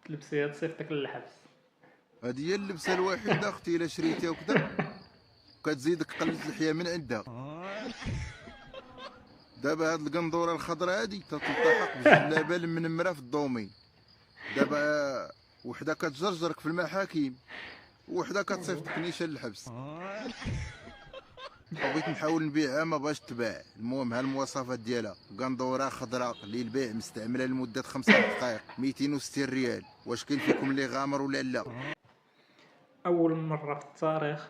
تلبسيها تصيفطك للحبس. هذه هي اللبسه الوحيده اختي الا شريتيها وكذا كتزيدك قلة الحياه من عندها. دابا هاد القندوره الخضراء هادي تتلتحق بالجلابه المنمره في الدومين. دابا وحده كتجرجرك في المحاكم وحده كتصيفطك نيشان للحبس. بغيت نحاول نبيعها ما بغاش تباع. المهم ها المواصفات ديالها: قندوره خضراء للبيع مستعمله لمده 5 دقائق 260 ريال. واش كاين فيكم اللي غامر ولا لا؟ اول مره في التاريخ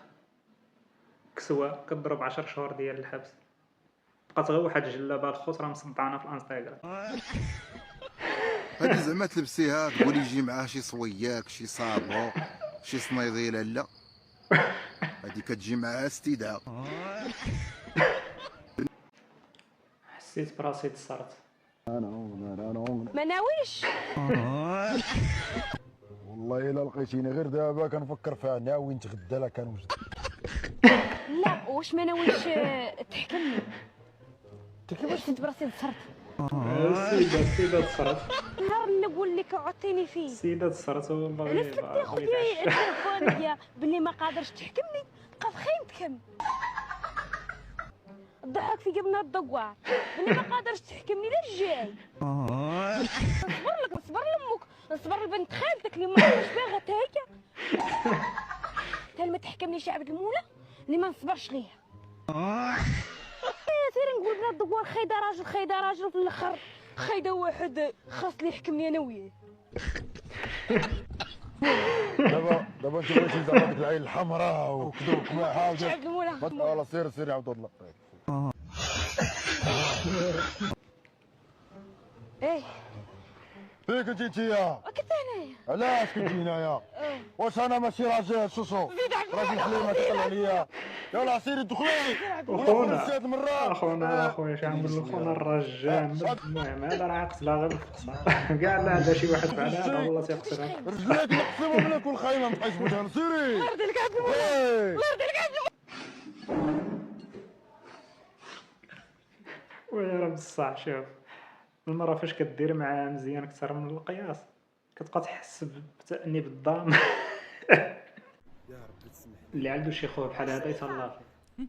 كسوه كضرب 10 شهور ديال الحبس. بقات غير واحد الجلابه الخوت راه مصدعنا في الانستغرام. هادي زعما تلبسيها تقولي يجي معاها شي صوياك شي صابو شي صنيضيله. لا هادي كتجي معاها استدعاء. حسيت براسي تصرت. ما ناويش. والله الا لقيتيني غير دابا كنفكر فيها ناوي نتغدى لها كنوجد. لا واش ما ناويش تحكمني؟ كيفاش كنت براسي تصرت؟ السيده تصرت. النهار اللي نقول لك عطيني فيه السيده تصرت والله. علاش كتاخذ لي التليفون ديال بلي ما قادرش تحكمني؟ بقى في خيمتكم الضحك في جبنا الدقوار بلي ما قادرش تحكمني. لا جاي نصبر لك نصبر لامك نصبر لبنت خالتك اللي ما عرفتش باغا هكا حتى ما تحكمنيش عبد المولى اللي ما نصبرش ليها. سير نقول بنات الدقوار خايده راجل خايده راجل في الاخر خايده واحد خاص لي يحكمني انا وياه. دابا انت بغيتي زعما ديك العين الحمراء وكذوك معها عبد المولى والله سير عاود الله. ايه فين كنتي نتيا؟ كنت هنايا. علاش كنتي هنايا؟ واش انا ماشي راجل شوشو راجل حليمه تطلع عليا؟ يلا سيري دخلي اخونا اش غنقول لك خونا الرجال. المهم هذا راه قتلها غير بالفقصه كاع. لا هذا شي واحد فعل هذا والله تيقتلها. رجليك نقسمهم من كل خايمه ما تبقايش بوجهنا. سيري الله يرضي لك عبد المولى الله يرضي لك عبد المولى. ويا راه بصح شوف المرة فاش كدير معاها مزيان اكثر من القياس كتبقى تحس بتأنيب الضام. يا ربي تسمح اللي عنده شي خوه بحال هذا يتهلا فيه.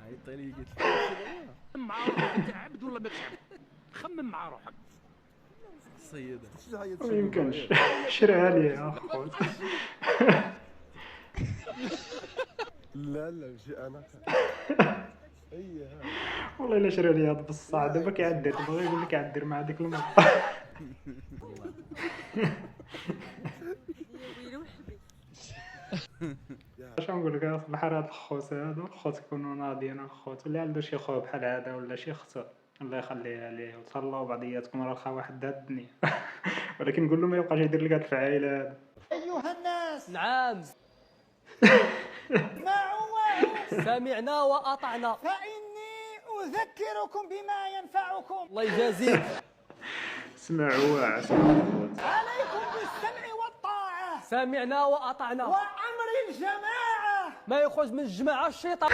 عيطي لي قلت لك مع روحك انت عبد ولا ماكش عبد؟ خمم مع روحك. السيدة ما يمكنش شريها لي يا خوت. لا ماشي انا. والله الا شري لي هاد بصح دابا كيعدي تبغي يقول لك عدير مع ديك المرة. اش نقول لك بحال هاد الخوت هادو الخوت يكونوا ناضيين الخوت اللي عنده شي خو بحال هذا ولا شي اختو الله يخليها ليه وتهلاو بعضياتكم راه الخا واحد هاد الدنيا. ولكن نقول له ما يبقاش يدير لك هاد الفعايل هذا. ايها الناس نعم اسمعوا سمعنا وأطعنا. فإني أذكركم بما ينفعكم. الله يجازيك. اسمعوا عليكم بالسمع والطاعة سمعنا وأطعنا. وأمر الجماعة. ما يخرج من الجماعة الشيطان.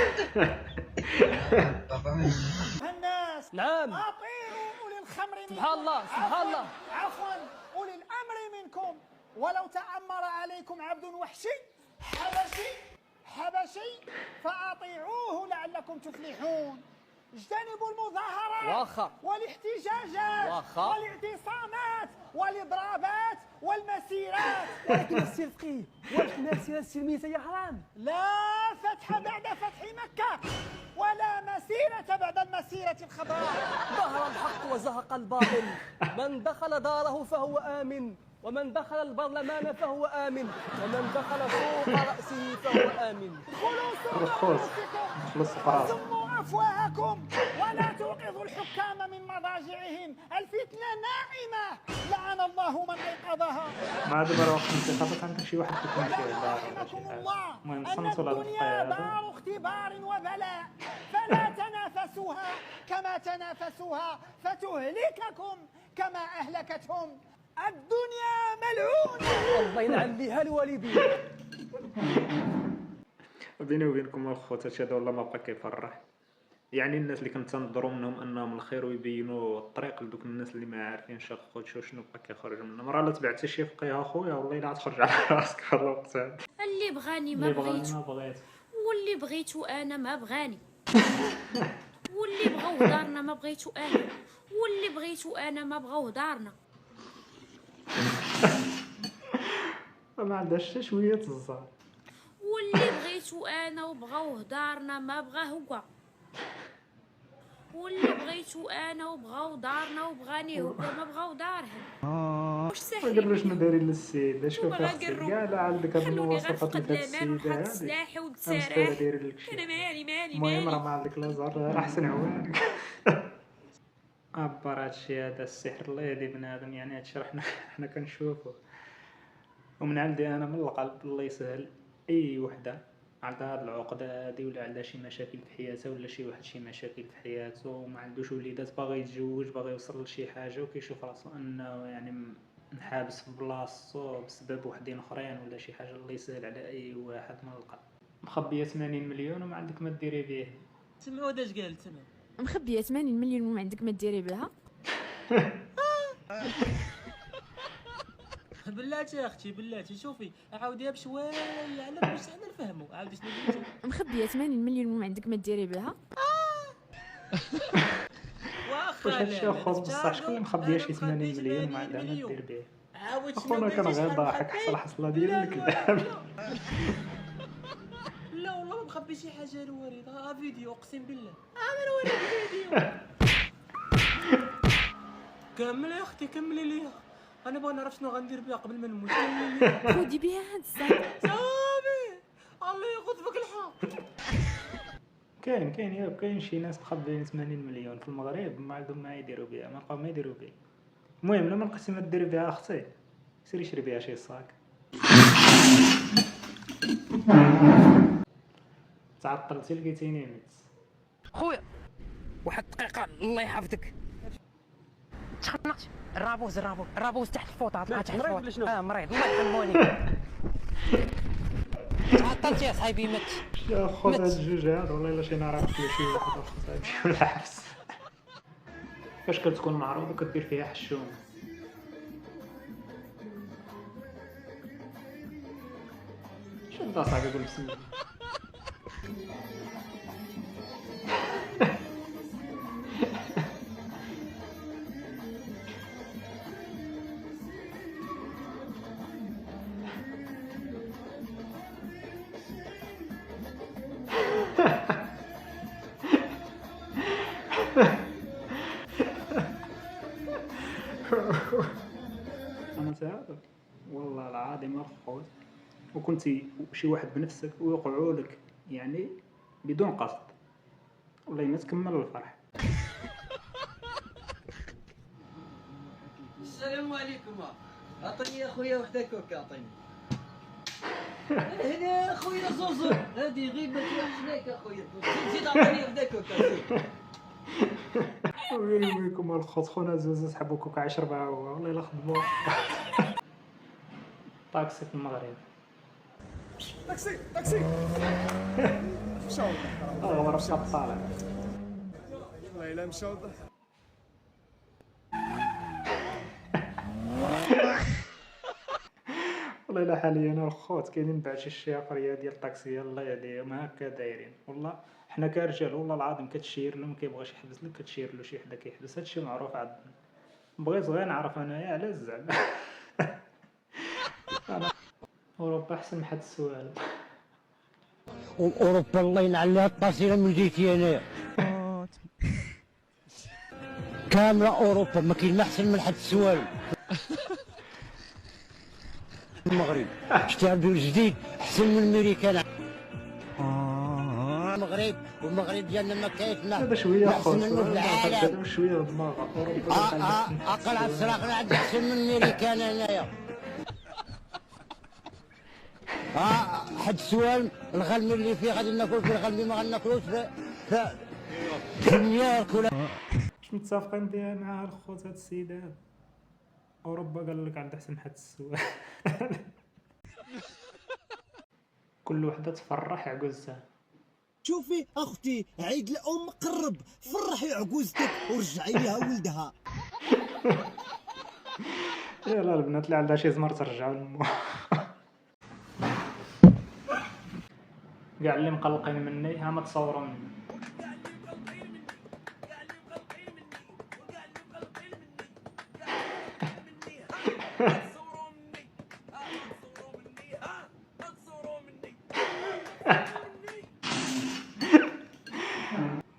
الناس نعم أطيعوا أولي الخمر منكم. سبحان الله سبحان الله. عفوا أولي الأمر منكم. ولو تأمر عليكم عبد وحشي حبشي فأطيعوه لعلكم تفلحون. اجتنبوا المظاهرات واخا والاحتجاجات واخا والاعتصامات والإضرابات والمسيرات. ولكن السير فقيه ولكن المسيرة السلمية يا حرام. لا فتح بعد فتح مكة ولا مسيرة بعد المسيرة الخضراء. ظهر الحق وزهق الباطل. من دخل داره فهو آمن ومن دخل البرلمان فهو آمن ومن دخل فوق رأسه فهو آمن. ادخلوا سوق سموا أفواهكم ولا توقظوا الحكام من مضاجعهم. الفتنة نائمة لعن الله من أيقظها. ما دابا راه خصك خاصك عندك شي واحد كيكون فيه دار ولا شي رحمكم حاجة. الله المهم أن صنتوا لهاد الدنيا الفقيه هذا. دار اختبار وبلاء فلا تنافسوها كما تنافسوها فتهلككم كما أهلكتهم. الدنيا ملعونة. الله يلعن ليها الوالدين. بيني وبينكم الخوت هادشي هذا والله ما بقى كيفرح. يعني الناس اللي كنتنظروا منهم انهم الخير ويبينوا الطريق لدوك الناس اللي ما عارفينش اخوت شنو بقى كيخرج منهم. مرة لا تبعت شي فقيه اخويا والله الا غتخرج على راسك في الوقت هذا. اللي بغاني ما اللي بغاني بغيتو، ما بغيت. واللي بغيتو انا ما بغاني، واللي بغاوه دارنا ما بغيتو انا، واللي بغيتو انا ما بغاوه دارنا. ما عندهاش حتى شويه الزهر. واللي بغيتو انا وبغاوه دارنا ما بغاه هو، واللي بغيتو انا وبغاو دارنا وبغاني هو ما بغاو دارهم. واش ما ساحلين قلنا شنو بيهم دايرين للسيدة. شوف وباغا اختي نقرو، كاع لا عندك هاد خلوني غير المواصفات فقد اللي فهاد الامان السيدة وحط هادي. سلاحي مسطورة والسراح. دايرين لك شي. انا مالي المهم راه مالي. ما عندك لا زهر احسن عوانك. عبر هادشي هذا السحر الله يهدي بنادم. يعني هادشي راه حنا كنشوفو. ومن عندي انا من القلب الله يسهل اي وحده عندها هاد العقده هادي ولا عندها شي مشاكل في حياتها ولا شي واحد شي مشاكل في حياته وما عندوش وليدات باغي يتزوج باغي يوصل لشي حاجه وكيشوف راسو انه يعني نحابس في بلاصتو بسبب وحدين اخرين ولا شي حاجه. الله يسهل على اي واحد من القلب. مخبيه 80 مليون وما عندك ما ديري به. سمعوا داش قال سمع. مخبيه 80 مليون وما عندك ما ديري بها. بلاتي يا اختي بلاتي شوفي عاوديها بشويه على باش انا نفهموا عاودي شنو قلتي. مخبيه 80 مليون وما عندك ما ديري بها. واخا واش هادشي لا اخوت بصح شكون اللي مخبيه شي 80 مليون وما عندها ما دير به. عاود شنو اخونا كان قلتي غير شحال ضاحك مخبي؟ حصل الحصله ديال الكذاب. لا والله ما مخبي شي حاجه الوريد فيديو اقسم بالله ما نوريك فيديو. كمل يا اختي كملي ليا انا بغا نعرف شنو غندير بها قبل ما نموت. كملي ليا خودي بها هاد الساعه. صافي الله ياخذ فيك الحق. كاين شي ناس مخبيين 80 مليون في المغرب ما عندهم ما يديروا بها ما لقاو ما يديروا بها. المهم لما لقيتي ما ديري بها اختي سيري شري بها شي صاك. تعطلتي لقيتيني ميت. خويا واحد الدقيقة الله يحفظك. تخنقت. الرابوز تحت الفوطة تحت الفوطة. مريض الله يحموني. تعطلت يا صاحبي مت. يا خوت هاد الجوج هاد والله الا شي نهار عرفت شي واحد اخر يمشي للحبس. فاش كتكون معروضة كدير فيها حشومة. شنو صاحبي قول بسم الله. انا ساعات والله العظيم الخوت وكنتي شي واحد بنفسك ويوقعوا لك يعني بدون قصد والله ما تكمل الفرح. السلام عليكم. اعطيني يا خويا وحده كوكا اعطيني. هنا خويا زوزو هذه غيبه وحشناك اخويا. زيد اعطيني وحده كوكا زيد. ويلي ويلكم الخوت خونا زوز سحبوا كوكا 10 معاه هو والله الا خدموا. طاكسي في المغرب. تاكسي مشاو غرف طالع. والله الا مشاو. والله الا حاليا الخوت كاينين بعض شي الشياقريه ديال الطاكسيه الله يهديهم هكا دايرين. والله حنا كرجال والله العظيم كتشير له ما كيبغيش يحبس لك كتشير له شي حدا كيحبس. هادشي معروف عندنا. بغيت غير نعرف انايا علاش زعما. انا اوروبا احسن من حد السؤال. اوروبا الله ينعل لها الطاسيله من جيتي انايا. كامله اوروبا ما كاين ما احسن من حد السوال. المغرب شتي بدول جديد احسن من امريكا. المغرب ديالنا ما كاينش هذا شويه احسن خوت منه في العالم. هذا شويه دماغ اوروبا. اقل على الصراخ عندي احسن من امريكا انايا. حد السؤال الغلمي اللي فيه غادي ناكل فيه الغلمي ما غناكلوش في نيويورك ولا. واش متفقين بها مع الخوت هاد السيد هذا؟ اوروبا قال لك عندها احسن من حد السؤال. كل وحده تفرح عجوزها. شوفي اختي عيد الام قرب، فرحي عجوزتك ورجعي لها ولدها. يلا البنات اللي عندها شي زمر ترجعوا لمو. كاع اللي مقلقين مني ها ما تصوروا مني.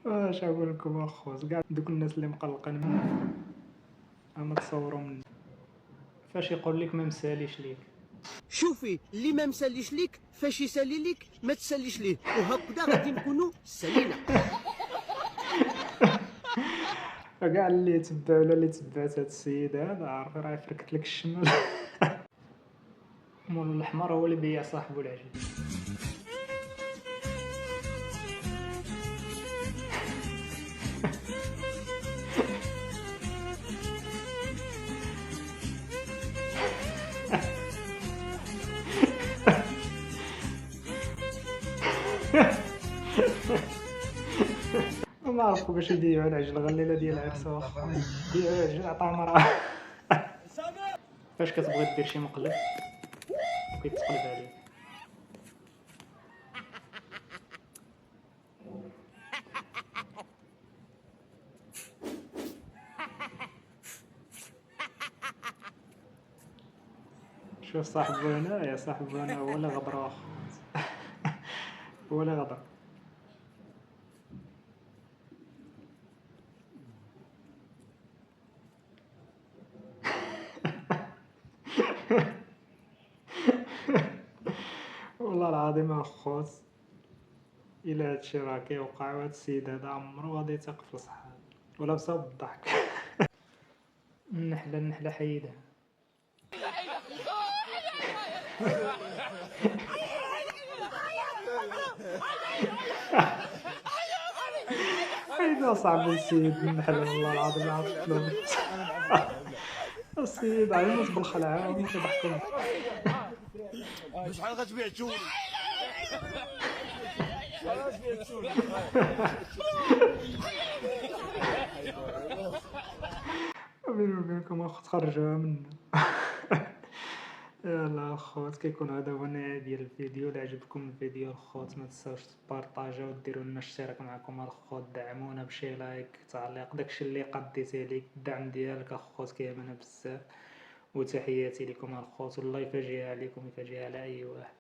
واش نقول لكم اخوات، كاع دوك الناس اللي مقلقين مني ها ما تصوروا مني. فاش يقول لك ما مساليش ليك، شوفي اللي ما مساليش ليك فاش يسالي ليك ما تساليش ليه، وهكذا غادي نكونوا سالينا. كاع اللي تبع ولا اللي تبعت هاد السيد هذا عارف راه يفركت لك الشمال. مول الاحمر هو اللي بيع صاحبو العجيب. ما عرفوا باش يبيعوا العجل غير الليله ديال العرس واخا بيعوا عجل عطاه مراه. فاش كتبغي دير شي مقلب وكيتقلب عليك. شوف صاحبو هنا، يا صاحبو هنا هو اللي غبر واخا. هو اللي غبر. والله العظيم اخوت الا هادشي راه كيوقع وهاد السيد هذا عمرو غادي يثق في صحابو ولا بسبب الضحك. النحلة حيدها. حيدها صاحبي السيد النحلة، والله العظيم عرفت له. السيد عيموت بالخلعة وما كيضحكوا. بشحال غتبيع تشوي؟ بيني وبينكم اخوت خرجوها منا. يلا اخوت كيكون هذا هو النهاية ديال الفيديو. الا عجبكم الفيديو الخوت ما تنساوش تبارطاجيو وديروا لنا اشتراك معكم الخوت، دعمونا بشي لايك تعليق داكشي اللي قديتي ليك. الدعم ديالك اخوت كيهمنا بزاف، وتحياتي لكم الخوت، والله يفاجئها عليكم يفاجئها على اي واحد.